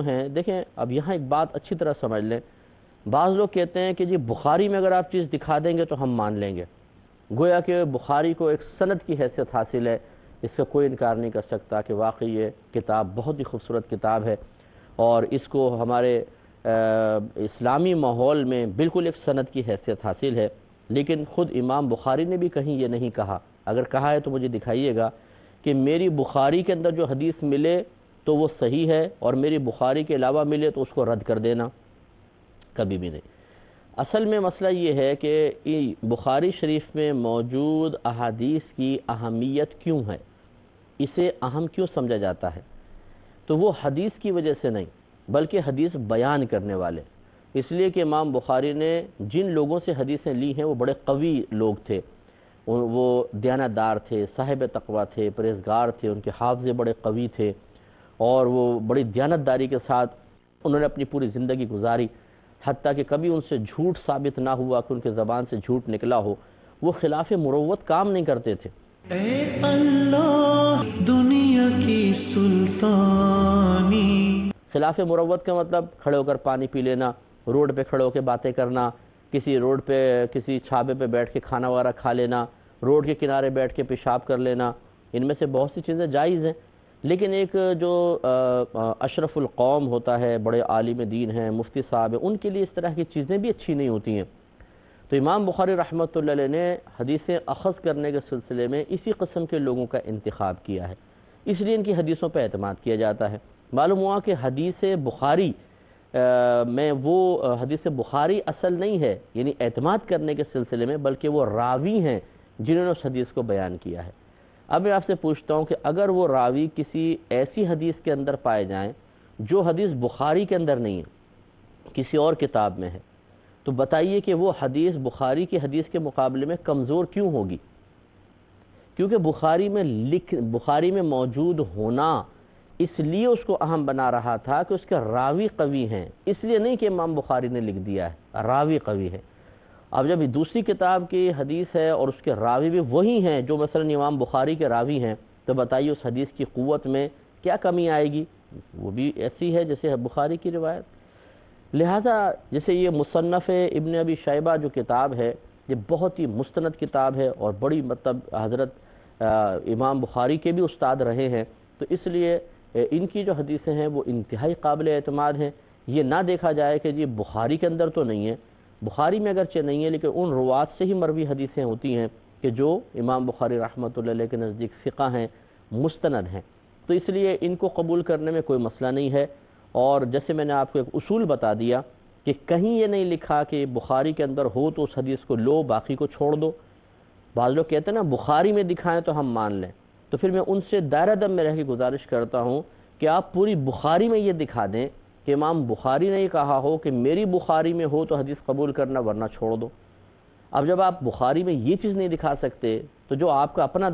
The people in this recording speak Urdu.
ہیں دیکھیں، اب یہاں ایک بات اچھی طرح سمجھ لیں۔ بعض لوگ کہتے ہیں کہ جی بخاری میں اگر آپ چیز دکھا دیں گے تو ہم مان لیں گے، گویا کہ بخاری کو ایک سند کی حیثیت حاصل ہے، اس کا کوئی انکار نہیں کر سکتا کہ واقعی یہ کتاب بہت ہی خوبصورت کتاب ہے اور اس کو ہمارے اسلامی ماحول میں بالکل ایک سند کی حیثیت حاصل ہے۔ لیکن خود امام بخاری نے بھی کہیں یہ نہیں کہا، اگر کہا ہے تو مجھے دکھائیے گا کہ میری بخاری کے اندر جو حدیث ملے تو وہ صحیح ہے اور میری بخاری کے علاوہ ملے تو اس کو رد کر دینا، کبھی بھی نہیں۔ اصل میں مسئلہ یہ ہے کہ بخاری شریف میں موجود احادیث کی اہمیت کیوں ہے، اسے اہم کیوں سمجھا جاتا ہے، تو وہ حدیث کی وجہ سے نہیں بلکہ حدیث بیان کرنے والے، اس لیے کہ امام بخاری نے جن لوگوں سے حدیثیں لی ہیں وہ بڑے قوی لوگ تھے، وہ دیانتدار تھے، صاحب تقویٰ تھے، پرہیزگار تھے، ان کے حافظے بڑے قوی تھے اور وہ بڑی دیانتداری کے ساتھ انہوں نے اپنی پوری زندگی گزاری، حتیٰ کہ کبھی ان سے جھوٹ ثابت نہ ہوا کہ ان کے زبان سے جھوٹ نکلا ہو، وہ خلاف مروت کام نہیں کرتے تھے۔ اے اللہ دنیا کی سلطانی، خلاف مروت کا مطلب کھڑے ہو کر پانی پی لینا، روڈ پہ کھڑے ہو کے باتیں کرنا، کسی روڈ پہ کسی چھابے پہ بیٹھ کے کھانا وغیرہ کھا لینا، روڈ کے کنارے بیٹھ کے پیشاب کر لینا، ان میں سے بہت سی چیزیں جائز ہیں، لیکن ایک جو اشرف القوم ہوتا ہے، بڑے عالم دین ہیں، مفتی صاحب ہیں، ان کے لیے اس طرح کی چیزیں بھی اچھی نہیں ہوتی ہیں۔ تو امام بخاری رحمۃ اللہ علیہ نے حدیثیں اخذ کرنے کے سلسلے میں اسی قسم کے لوگوں کا انتخاب کیا ہے، اس لیے ان کی حدیثوں پہ اعتماد کیا جاتا ہے۔ معلوم ہوا کہ حدیث بخاری میں وہ حدیث بخاری اصل نہیں ہے، یعنی اعتماد کرنے کے سلسلے میں، بلکہ وہ راوی ہیں جنہوں نے اس حدیث کو بیان کیا ہے۔ اب میں آپ سے پوچھتا ہوں کہ اگر وہ راوی کسی ایسی حدیث کے اندر پائے جائیں جو حدیث بخاری کے اندر نہیں ہے، کسی اور کتاب میں ہے، تو بتائیے کہ وہ حدیث بخاری کی حدیث کے مقابلے میں کمزور کیوں ہوگی؟ کیونکہ بخاری میں موجود ہونا اس لیے اس کو اہم بنا رہا تھا کہ اس کے راوی قوی ہیں، اس لیے نہیں کہ امام بخاری نے لکھ دیا ہے، راوی قوی ہے۔ اب جب دوسری کتاب کی حدیث ہے اور اس کے راوی بھی وہی ہیں جو مثلا امام بخاری کے راوی ہیں، تو بتائیے اس حدیث کی قوت میں کیا کمی آئے گی؟ وہ بھی ایسی ہے جیسے بخاری کی روایت۔ لہذا جیسے یہ مصنف ابن ابی شیبہ جو کتاب ہے، یہ بہت ہی مستند کتاب ہے اور بڑی مطلب حضرت امام بخاری کے بھی استاد رہے ہیں، تو اس لیے ان کی جو حدیثیں ہیں وہ انتہائی قابل اعتماد ہیں۔ یہ نہ دیکھا جائے کہ جی بخاری کے اندر تو نہیں ہے، بخاری میں اگرچہ نہیں ہے لیکن ان روات سے ہی مروی حدیثیں ہوتی ہیں کہ جو امام بخاری رحمۃ اللہ علیہ کے نزدیک ثقہ ہیں، مستند ہیں، تو اس لیے ان کو قبول کرنے میں کوئی مسئلہ نہیں ہے۔ اور جیسے میں نے آپ کو ایک اصول بتا دیا کہ کہیں یہ نہیں لکھا کہ بخاری کے اندر ہو تو اس حدیث کو لو، باقی کو چھوڑ دو۔ بعض لوگ کہتے ہیں نا بخاری میں دکھائیں تو ہم مان لیں، تو پھر میں ان سے دائرہ دم میں رہ کے گزارش کرتا ہوں کہ آپ پوری بخاری میں یہ دکھا دیں کہ امام بخاری نے یہ کہا ہو کہ میری بخاری میں ہو تو حدیث قبول کرنا ورنہ چھوڑ دو۔ اب جب آپ بخاری میں یہ چیز نہیں دکھا سکتے تو جو آپ کا اپنا